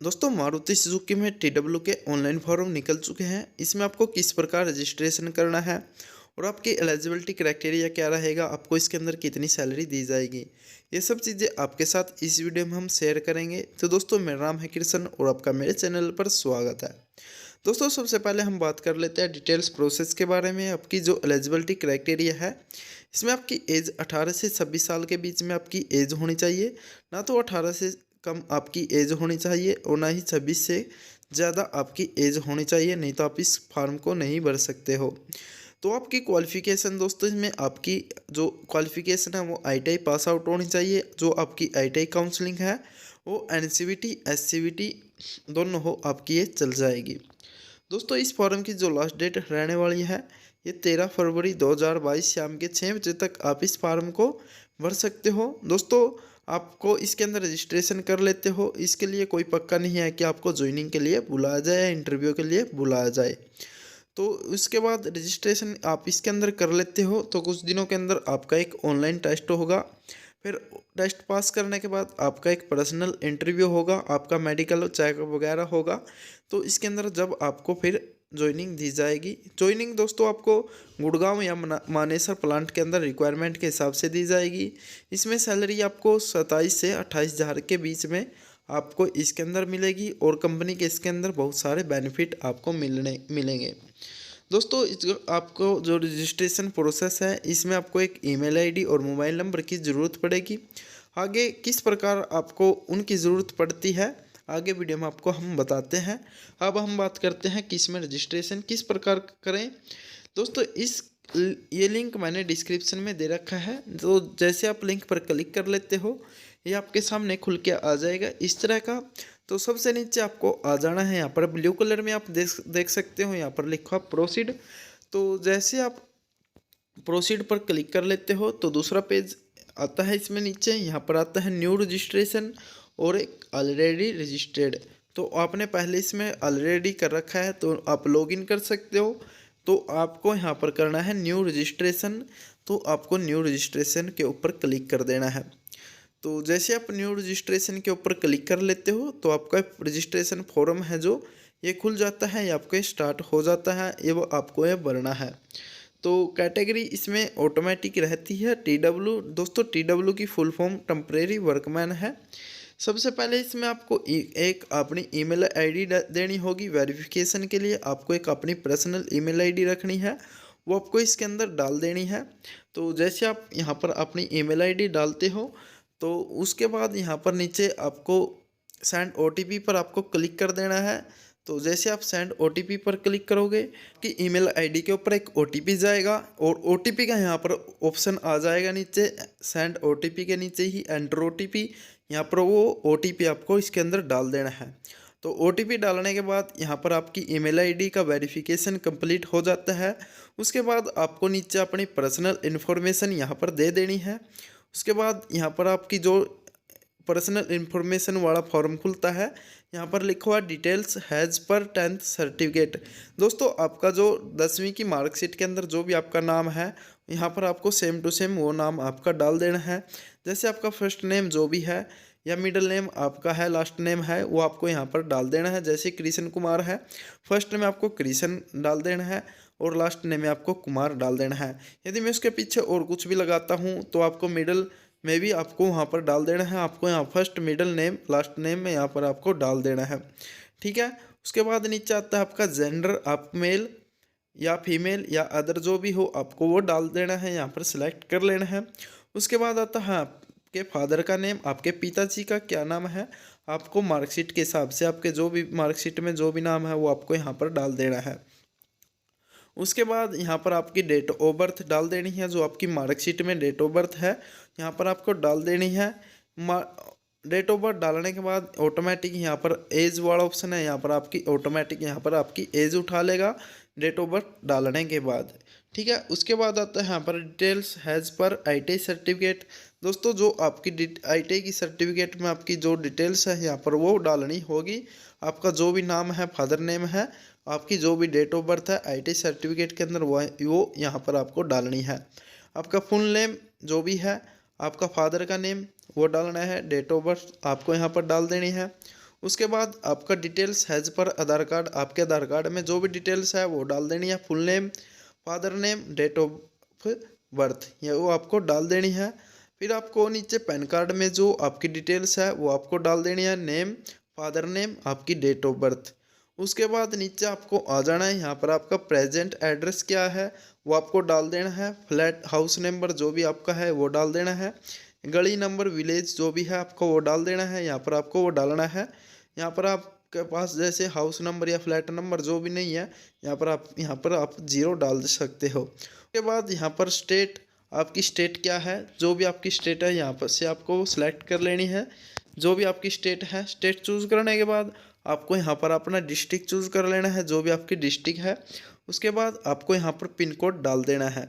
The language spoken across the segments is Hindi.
दोस्तों मारुति सुजुकी में TW के ऑनलाइन फॉर्म निकल चुके हैं। इसमें आपको किस प्रकार रजिस्ट्रेशन करना है और आपकी एलिजिबिलिटी क्राइटेरिया क्या रहेगा, आपको इसके अंदर कितनी सैलरी दी जाएगी, ये सब चीज़ें आपके साथ इस वीडियो में हम शेयर करेंगे। तो दोस्तों मेरा नाम है कृष्ण और आपका मेरे चैनल पर स्वागत है। दोस्तों सबसे पहले हम बात कर लेते हैं डिटेल्स प्रोसेस के बारे में। आपकी जो एलिजिबिलिटी क्राइटेरिया है, इसमें आपकी एज 18 से 26 साल के बीच में आपकी एज होनी चाहिए। ना तो 18 से कम आपकी एज होनी चाहिए और ना ही 26 से ज़्यादा आपकी एज होनी चाहिए, नहीं तो आप इस फॉर्म को नहीं भर सकते हो। तो आपकी क्वालिफ़िकेशन दोस्तों, इसमें आपकी जो क्वालिफ़िकेशन है वो ITI पास आउट होनी चाहिए। जो आपकी ITI काउंसलिंग है वो NCVT SCVT दोनों हो, आपकी ये चल जाएगी। दोस्तों इस फॉर्म की जो लास्ट डेट रहने वाली है ये 13 फरवरी 2022 शाम के 6 बजे तक आप इस फॉर्म को भर सकते हो। दोस्तों आपको इसके अंदर रजिस्ट्रेशन कर लेते हो, इसके लिए कोई पक्का नहीं है कि आपको ज्वाइनिंग के लिए बुलाया जाए या इंटरव्यू के लिए बुलाया जाए। तो उसके बाद रजिस्ट्रेशन आप इसके अंदर कर लेते हो तो कुछ दिनों के अंदर आपका एक ऑनलाइन टेस्ट होगा। फिर टेस्ट पास करने के बाद आपका एक पर्सनल इंटरव्यू होगा, आपका मेडिकल चेकअप वगैरह होगा। तो इसके अंदर जब आपको फिर ज्वाइनिंग दी जाएगी। ज्वाइनिंग दोस्तों आपको गुड़गांव या मानेसर प्लांट के अंदर रिक्वायरमेंट के हिसाब से दी जाएगी। इसमें सैलरी आपको 27 से 28 हज़ार के बीच में आपको इसके अंदर मिलेगी और कंपनी के इसके अंदर बहुत सारे बेनिफिट आपको मिलेंगे। दोस्तों आपको जो रजिस्ट्रेशन प्रोसेस है इसमें आपको एक ईमेल आईडी और मोबाइल नंबर की ज़रूरत पड़ेगी। आगे किस प्रकार आपको उनकी ज़रूरत पड़ती है आगे वीडियो में आपको हम बताते हैं। अब हम बात करते हैं कि इसमें रजिस्ट्रेशन किस प्रकार करें। दोस्तों ये लिंक मैंने डिस्क्रिप्शन में दे रखा है, तो जैसे आप लिंक पर क्लिक कर लेते हो ये आपके सामने खुल के आ जाएगा इस तरह का। तो सबसे नीचे आपको आ जाना है, यहाँ पर ब्लू कलर में आप देख सकते हो, यहाँ पर लिखा प्रोसीड। तो जैसे आप प्रोसीड पर क्लिक कर लेते हो तो दूसरा पेज आता है। इसमें नीचे यहाँ पर आता है न्यू रजिस्ट्रेशन और एक ऑलरेडी रजिस्टर्ड। तो आपने पहले इसमें ऑलरेडी कर रखा है तो आप लॉगिन कर सकते हो। तो आपको यहाँ पर करना है न्यू रजिस्ट्रेशन, तो आपको न्यू रजिस्ट्रेशन के ऊपर क्लिक कर देना है। तो जैसे आप न्यू रजिस्ट्रेशन के ऊपर क्लिक कर लेते हो तो आपका रजिस्ट्रेशन फॉर्म है जो ये खुल जाता है, ये आपके स्टार्ट हो जाता है, ये वो आपको ये भरना है। तो कैटेगरी इसमें ऑटोमेटिक रहती है TW। दोस्तों TW की फुल फॉर्म टेम्परेरी वर्कमैन है। सबसे पहले इसमें आपको एक अपनी ईमेल आईडी देनी होगी। वेरिफिकेशन के लिए आपको एक अपनी पर्सनल ईमेल आईडी रखनी है, वो आपको इसके अंदर डाल देनी है। तो जैसे आप यहाँ पर अपनी ईमेल आईडी डालते हो तो उसके बाद यहाँ पर नीचे आपको सेंड OTP पर आपको क्लिक कर देना है। तो जैसे आप सेंड OTP पर क्लिक करोगे कि ईमेल आईडी के ऊपर एक OTP जाएगा और OTP का यहाँ पर ऑप्शन आ जाएगा नीचे। सेंड OTP के नीचे ही एंटर OTP, यहाँ पर वो OTP आपको इसके अंदर डाल देना है। तो OTP डालने के बाद यहाँ पर आपकी ईमेल आईडी का वेरिफिकेशन कंप्लीट हो जाता है। उसके बाद आपको नीचे अपनी पर्सनल इन्फॉर्मेशन यहाँ पर दे देनी है। उसके बाद यहाँ पर आपकी जो पर्सनल इन्फॉर्मेशन वाला फॉर्म खुलता है, यहाँ पर लिखा हुआ डिटेल्स हैज़ पर 10th सर्टिफिकेट। दोस्तों आपका जो 10वीं की मार्कशीट के अंदर जो भी आपका नाम है यहाँ पर आपको सेम टू सेम वो नाम आपका डाल देना है। जैसे आपका फर्स्ट नेम जो भी है या मिडिल नेम आपका है, लास्ट नेम है, वो आपको यहाँ पर डाल देना है। जैसे कृष्ण कुमार है, फर्स्ट में आपको कृष्ण डाल देना है और लास्ट नेम में आपको कुमार डाल देना है। यदि मैं उसके पीछे और कुछ भी लगाता हूँ तो आपको मिडिल में भी आपको वहाँ पर डाल देना है। आपको यहाँ first middle name last name में यहाँ पर आपको डाल देना है, ठीक है। उसके बाद नीचे आता है आपका जेंडर, आप मेल या फीमेल या अदर जो भी हो आपको वो डाल देना है, यहाँ पर सिलेक्ट कर लेना है। उसके बाद आता है आपके फादर का नेम, आपके पिताजी का क्या नाम है, आपको मार्कशीट के हिसाब से आपके जो भी मार्कशीट में जो भी नाम है वो आपको यहाँ पर डाल देना है। उसके बाद यहाँ पर आपकी डेट ऑफ बर्थ डाल देनी है, जो आपकी मार्कशीट में डेट ऑफ बर्थ है यहाँ पर आपको डाल देनी है। डेट ऑफ बर्थ डालने के बाद ऑटोमेटिक यहाँ पर एज वाला ऑप्शन है, यहाँ पर आपकी ऑटोमेटिक यहाँ पर आपकी एज उठा लेगा डेट ऑफ बर्थ डालने के बाद, ठीक है। उसके बाद आता है यहाँ पर डिटेल्स हैज़ पर ITI सर्टिफिकेट। दोस्तों जो आपकी ITI की सर्टिफिकेट में आपकी जो डिटेल्स है यहाँ पर वो डालनी होगी। आपका जो भी नाम है, फादर नेम है, आपकी जो भी डेट ऑफ बर्थ है ITI सर्टिफिकेट के अंदर वो यहाँ पर आपको डालनी है। आपका फुल नेम जो भी है, आपका फादर का नेम वो डालना है, डेट ऑफ बर्थ आपको यहाँ पर डाल देनी है। उसके बाद आपका डिटेल्स हैज़ पर आधार कार्ड, आपके आधार कार्ड में जो भी डिटेल्स है वो डाल देनी है। Full name, father name, date of birth, ये वो आपको डाल देनी है। फिर आपको नीचे पैन कार्ड में जो आपकी डिटेल्स है वो आपको डाल देनी है, नेम, फादर नेम, आपकी डेट ऑफ बर्थ। उसके बाद नीचे आपको आ जाना है, यहाँ पर आपका प्रेजेंट एड्रेस क्या है वो आपको डाल देना है। फ्लैट हाउस नंबर जो भी आपका है वो डाल देना है। गली नंबर, विलेज जो भी है आपको वो डाल देना है, यहाँ पर आपको वो डालना है। यहाँ पर आपके पास जैसे हाउस नंबर या फ्लैट नंबर जो भी नहीं है, यहाँ पर आप 0 डाल सकते हो। उसके बाद यहाँ पर स्टेट, आपकी स्टेट क्या है, जो भी आपकी स्टेट है यहाँ पर से आपको सेलेक्ट कर लेनी है। जो भी आपकी स्टेट है, स्टेट चूज़ करने के बाद आपको यहाँ पर अपना डिस्ट्रिक्ट चूज़ कर लेना है, जो भी आपकी डिस्ट्रिक्ट है। उसके बाद आपको यहाँ पर पिन कोड डाल देना है।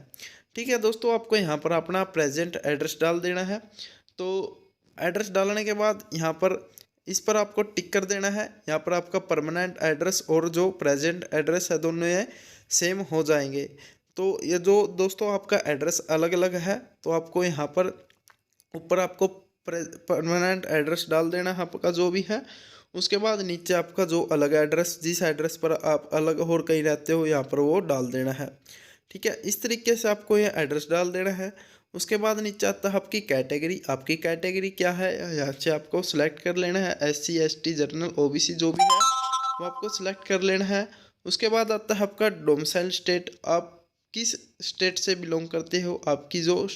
ठीक है दोस्तों, आपको यहाँ पर अपना प्रेजेंट एड्रेस डाल देना है। तो एड्रेस डालने के बाद यहाँ पर इस पर आपको टिक कर देना है। यहाँ पर आपका परमानेंट एड्रेस और जो प्रेजेंट एड्रेस है दोनों ये सेम हो जाएंगे। तो ये जो दोस्तों आपका एड्रेस अलग अलग है, तो आपको यहाँ पर ऊपर आपको परमानेंट एड्रेस डाल देना है आपका जो भी है। उसके बाद नीचे आपका जो अलग एड्रेस, जिस एड्रेस पर आप अलग और कहीं रहते हो, यहाँ पर वो डाल देना है। ठीक है, इस तरीके से आपको ये एड्रेस डाल देना है। उसके बाद नीचे आता है आपकी कैटेगरी, आपकी कैटेगरी क्या है यहाँ से आपको सिलेक्ट कर लेना है। SC ST जनरल OBC जो भी है वो आपको सिलेक्ट कर लेना है। उसके बाद आता है आपका डोमिसाइल स्टेट, आप किस स्टेट से बिलोंग करते हो, आपकी जो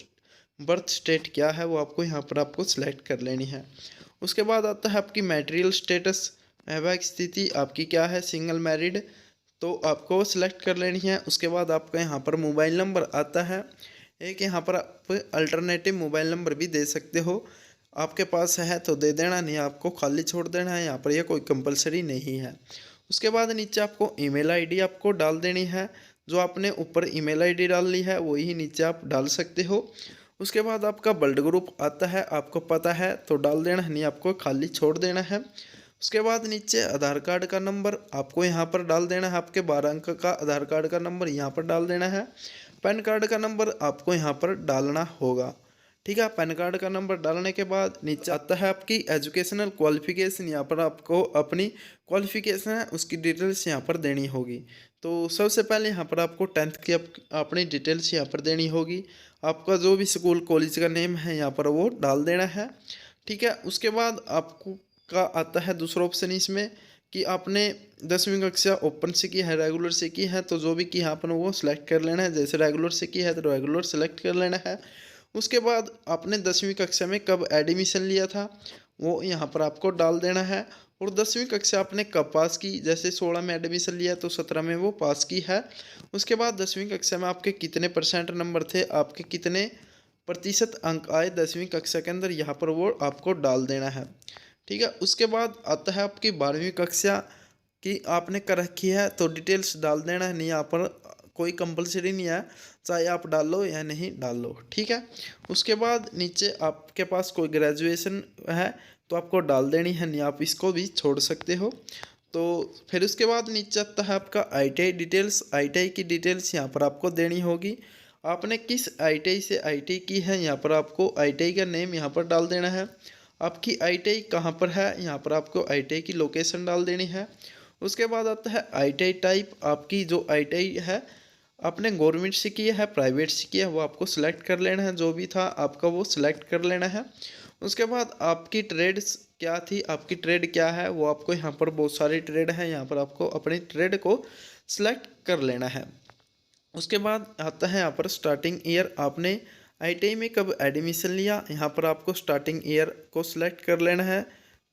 बर्थ स्टेट क्या है वो आपको यहाँ पर आपको सिलेक्ट कर लेनी है। उसके बाद आता है आपकी मैटेरियल स्टेटस, वैवाहिक स्थिति आपकी क्या है, सिंगल मैरिड, तो आपको सिलेक्ट कर लेनी है। उसके बाद आपका यहाँ पर मोबाइल नंबर आता है एक, यहाँ पर आप अल्टरनेटिव मोबाइल नंबर भी दे सकते हो, आपके पास है तो दे देना, नहीं आपको खाली छोड़ देना है, यहाँ पर यह कोई कंपलसरी नहीं है। उसके बाद नीचे आपको ईमेल आईडी आपको डाल देनी है, जो आपने ऊपर ईमेल आईडी डाल ली है वही नीचे आप डाल सकते हो। उसके बाद आपका ब्लड ग्रुप आता है, आपको पता है तो डाल देना, नहीं आपको खाली छोड़ देना है। उसके बाद नीचे आधार कार्ड का नंबर आपको यहाँ पर डाल देना है, आपके 12 अंक का आधार कार्ड का नंबर यहाँ पर डाल देना है। पैन कार्ड का नंबर आपको यहाँ पर डालना होगा। ठीक है, पैन कार्ड का नंबर डालने के बाद नीचे आता है आपकी एजुकेशनल क्वालिफिकेशन, यहाँ पर आपको अपनी क्वालिफिकेशन है उसकी डिटेल्स यहाँ पर देनी होगी। तो सबसे पहले यहाँ पर आपको 10th की अपनी डिटेल्स यहाँ पर देनी होगी। आपका जो भी स्कूल कॉलेज का नेम है यहाँ पर वो डाल देना है। ठीक है, उसके बाद आपको का आता है दूसरा ऑप्शन इसमें कि आपने 10वीं कक्षा ओपन से की है, रेगुलर से की है, तो जो भी की यहाँ पर वो सिलेक्ट कर लेना है। जैसे रेगुलर से की है तो रेगुलर सेलेक्ट कर लेना है। उसके बाद आपने 10वीं कक्षा में कब एडमिशन लिया था वो यहाँ पर आपको डाल देना है। और 10वीं कक्षा आपने कब पास की, जैसे 16 में एडमिशन लिया तो 17 में वो पास की है। उसके बाद 10वीं कक्षा में आपके कितने % नंबर थे, आपके कितने प्रतिशत अंक आए 10वीं कक्षा के अंदर, यहाँ पर वो आपको डाल देना है। ठीक है, उसके बाद आता है आपकी 12वीं कक्षा की आपने कर रखी है तो डिटेल्स डाल देना है, नहीं यहाँ पर कोई कंपलसरी नहीं है, चाहे आप डाल लो या नहीं डाल लो। ठीक है, उसके बाद नीचे आपके पास कोई ग्रेजुएशन है तो आपको डाल देनी है, नहीं आप इसको भी छोड़ सकते हो। तो फिर उसके बाद नीचे आता है आपका ITI डिटेल्स, ITI की डिटेल्स यहाँ पर आपको देनी होगी। आपने किस ITI से ITI की है, यहाँ पर आपको ITI का नेम यहाँ पर डाल देना है। आपकी ITI कहाँ पर है, यहाँ पर आपको ITI की लोकेशन डाल देनी है। उसके बाद आता है ITI टाइप, आपकी जो ITI है आपने गवर्नमेंट से किया है, प्राइवेट से किया है, वो आपको सिलेक्ट कर लेना है, जो भी था आपका वो सिलेक्ट कर लेना है। उसके बाद आपकी ट्रेड्स क्या थी, आपकी ट्रेड क्या है, वो आपको यहाँ पर बहुत सारी ट्रेड है, यहाँ पर आपको अपनी ट्रेड को सिलेक्ट कर लेना है। उसके बाद आता है यहाँ पर स्टार्टिंग ईयर, आपने ITI में कब एडमिशन लिया, यहाँ पर आपको स्टार्टिंग ईयर को सिलेक्ट कर लेना है,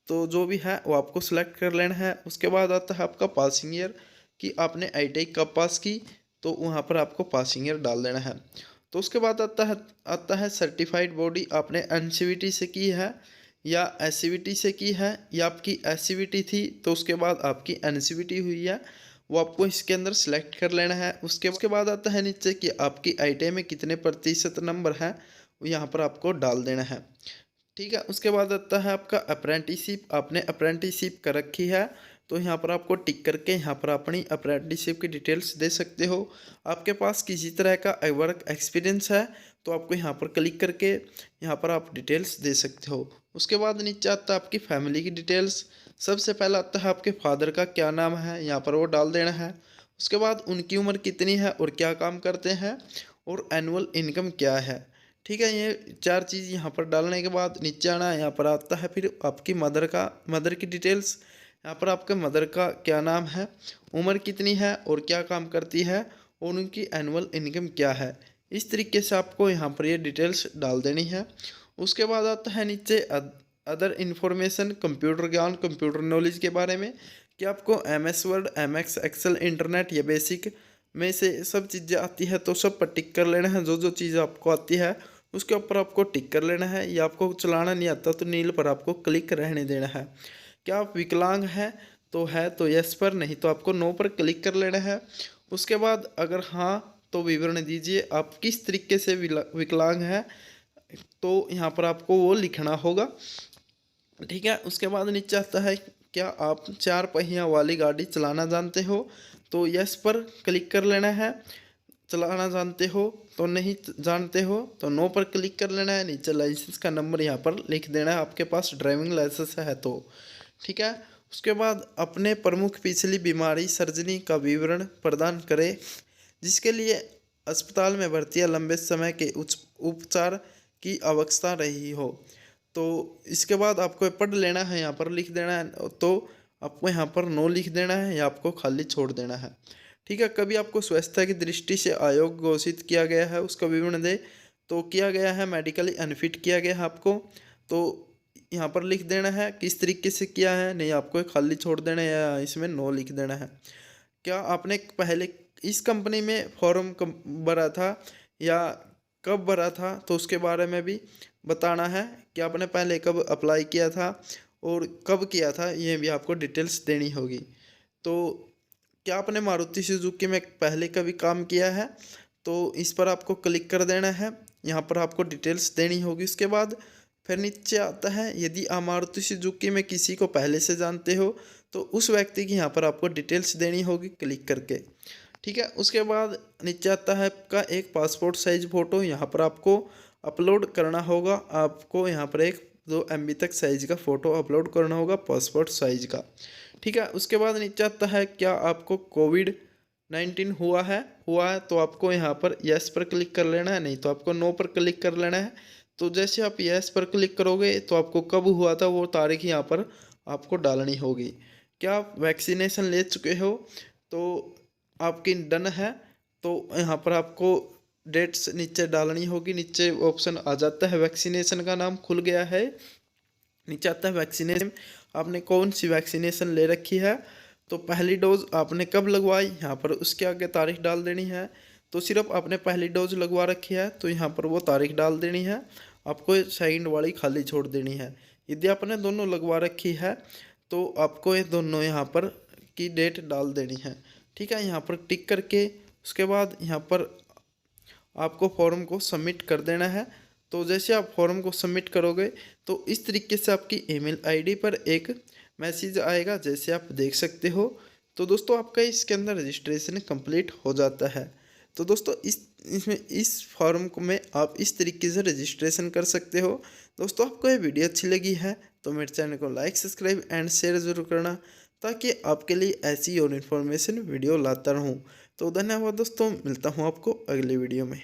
तो जो भी है वो आपको सिलेक्ट कर लेना है। उसके बाद आता है आपका पासिंग ईयर कि आपने ITI कब पास की, तो वहाँ पर आपको पासिंग ईयर डाल देना है। तो उसके बाद आता है सर्टिफाइड बॉडी, आपने NCVT से की है या SCVT से की है, या आपकी SCVT थी तो उसके बाद आपकी NCVT हुई है, वो आपको इसके अंदर सेलेक्ट कर लेना है। उसके बाद आता है नीचे कि आपकी ITI में कितने प्रतिशत नंबर हैं, वो यहाँ पर आपको डाल देना है। ठीक है, उसके बाद आता है आपका अप्रेंटिसशिप, आपने अप्रेंटिसशिप कर रखी है तो यहाँ पर आपको टिक करके यहाँ पर अपनी अप्रेंटिसशिप की डिटेल्स दे सकते हो। आपके पास किसी तरह का वर्क एक्सपीरियंस है तो आपको यहाँ पर क्लिक करके यहाँ पर आप डिटेल्स दे सकते हो। उसके बाद नीचे आता है आपकी फैमिली की डिटेल्स। सबसे पहला आता है आपके फादर का क्या नाम है, यहाँ पर वो डाल देना है। उसके बाद उनकी उम्र कितनी है और क्या काम करते हैं, और एनुअल इनकम क्या है। ठीक है, ये 4 चीज़ यहाँ पर डालने के बाद नीचे आना है। यहाँ पर आता है फिर आपकी मदर की डिटेल्स। यहाँ पर आपके मदर का क्या नाम है, उम्र कितनी है और क्या काम करती है, और उनकी एनुअल इनकम क्या है। इस तरीके से आपको यहाँ पर ये डिटेल्स डाल देनी है। उसके बाद आता है नीचे अदर इन्फॉर्मेशन, कंप्यूटर ज्ञान, कंप्यूटर नॉलेज के बारे में कि आपको MS Word, MS Excel, internet या बेसिक में से सब चीज़ें आती है, तो सब पर टिक कर लेना है। जो जो चीज़ आपको आती है उसके ऊपर आपको टिक कर लेना है। या आपको चलाना नहीं आता तो नील पर आपको क्लिक रहने देना है। क्या आप विकलांग हैं तो यस पर, नहीं तो आपको नो पर क्लिक कर लेना है। उसके बाद अगर हाँ तो विवरण दीजिए, आप किस तरीके से विकलांग हैं, तो यहाँ पर आपको वो लिखना होगा। ठीक है, उसके बाद नीचे आता है क्या आप 4 पहिया वाली गाड़ी चलाना जानते हो, तो यस पर क्लिक कर लेना है। चलाना जानते हो तो नहीं जानते हो तो नो पर क्लिक कर लेना है। नीचे लाइसेंस का नंबर यहाँ पर लिख देना है, आपके पास ड्राइविंग लाइसेंस है तो। ठीक है, उसके बाद अपने प्रमुख पिछली बीमारी सर्जरी का विवरण प्रदान करें जिसके लिए अस्पताल में भर्ती या लंबे समय के उच्च उपचार की आवश्यकता रही हो। तो इसके बाद आपको पढ़ लेना है, यहाँ पर लिख देना है। तो आपको यहाँ पर नो लिख देना है या आपको खाली छोड़ देना है। ठीक है, कभी आपको स्वास्थ्य की दृष्टि से आयोग घोषित किया गया है उसका विवरण दे, तो किया गया है, मेडिकली अनफिट किया गया है आपको, तो यहाँ पर लिख देना है किस तरीके से किया है, नहीं आपको खाली छोड़ देना है या इसमें नो लिख देना है। क्या आपने पहले इस कंपनी में फॉर्म भरा था या कब भरा था, तो उसके बारे में भी बताना है कि आपने पहले कब अप्लाई किया था और कब किया था, ये भी आपको डिटेल्स देनी होगी। तो क्या आपने मारुति सुजुकी में पहले कभी काम किया है, तो इस पर आपको क्लिक कर देना है। यहाँ पर आपको डिटेल्स देनी होगी। उसके बाद फिर नीचे आता है यदि आप मारुति सुजुकी में किसी को पहले से जानते हो तो उस व्यक्ति की यहाँ पर आपको डिटेल्स देनी होगी क्लिक करके। ठीक है, उसके बाद नीचे आता है आपका एक पासपोर्ट साइज फ़ोटो, यहाँ पर आपको अपलोड करना होगा। आपको यहाँ पर एक 2 MB तक साइज का फ़ोटो अपलोड करना होगा पासपोर्ट साइज का। ठीक है, उसके बाद नीचे आता है क्या आपको कोविड-19 हुआ है तो आपको यहाँ पर यस पर क्लिक कर लेना है, नहीं तो आपको नो पर क्लिक कर लेना है। तो जैसे आप यस पर क्लिक करोगे तो आपको कब हुआ था वो तारीख यहाँ पर आपको डालनी होगी। क्या आप वैक्सीनेशन ले चुके हो, तो आपकी डन है, तो यहाँ पर आपको डेट्स नीचे डालनी होगी। नीचे ऑप्शन आ जाता है, वैक्सीनेशन का नाम खुल गया है। नीचे आता है वैक्सीनेशन, आपने कौन सी वैक्सीनेशन ले रखी है, तो पहली डोज आपने कब लगवाई, यहाँ पर उसके आगे तारीख डाल देनी है। तो सिर्फ आपने पहली डोज लगवा रखी है तो यहाँ पर वो तारीख डाल देनी है, आपको सेकंड वाली खाली छोड़ देनी है। यदि आपने दोनों लगवा रखी है तो आपको ये दोनों यहाँ पर की डेट डाल देनी है। ठीक है, यहाँ पर टिक करके उसके बाद यहाँ पर आपको फॉर्म को सबमिट कर देना है। तो जैसे आप फॉर्म को सबमिट करोगे तो इस तरीके से आपकी ईमेल आईडी पर एक मैसेज आएगा, जैसे आप देख सकते हो। तो दोस्तों आपका इसके अंदर रजिस्ट्रेशन कंप्लीट हो जाता है। तो दोस्तों इस फॉर्म को में आप इस तरीके से रजिस्ट्रेशन कर सकते हो। दोस्तों आपको ये वीडियो अच्छी लगी है तो मेरे चैनल को लाइक, सब्सक्राइब एंड शेयर ज़रूर करना, ताकि आपके लिए ऐसी और इन्फॉर्मेशन वीडियो लाता रहूँ। तो धन्यवाद दोस्तों, मिलता हूँ आपको अगले वीडियो में।